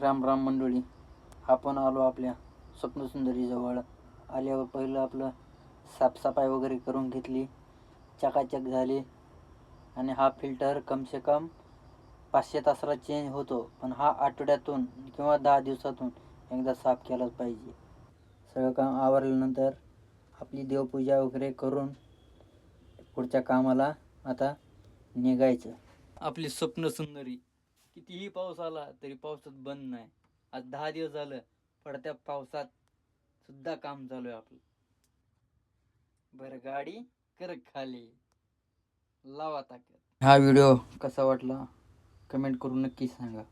राम राम मंडळी. आपण आलो आपल्या स्वप्नसुंदरीजवळ. आल्यावर पहिलं आपलं साफसफाई वगैरे करून घेतली, चकाचक झाली. आणि हा फिल्टर कमसे कम 500 तासाला चेंज होतो, पण हा आठवड्यातून किंवा 10 दिवसातून एकदा साफ केलाच पाहिजे. सगळं काम आवरल्यानंतर आपली देवपूजा वगैरे करून पुढच्या कामाला आता निघायचं. आपली स्वप्नसुंदरी कितीही पाऊस आला तरी पावसात बंद नाही. आज 10 दिवस झालं पडत्या पावसात सुद्धा काम चालू आहे आपलं. बरं, गाडी कर खाली, लावा ताकद. हा व्हिडिओ कसा वाटला कमेंट करून नक्की सांगा.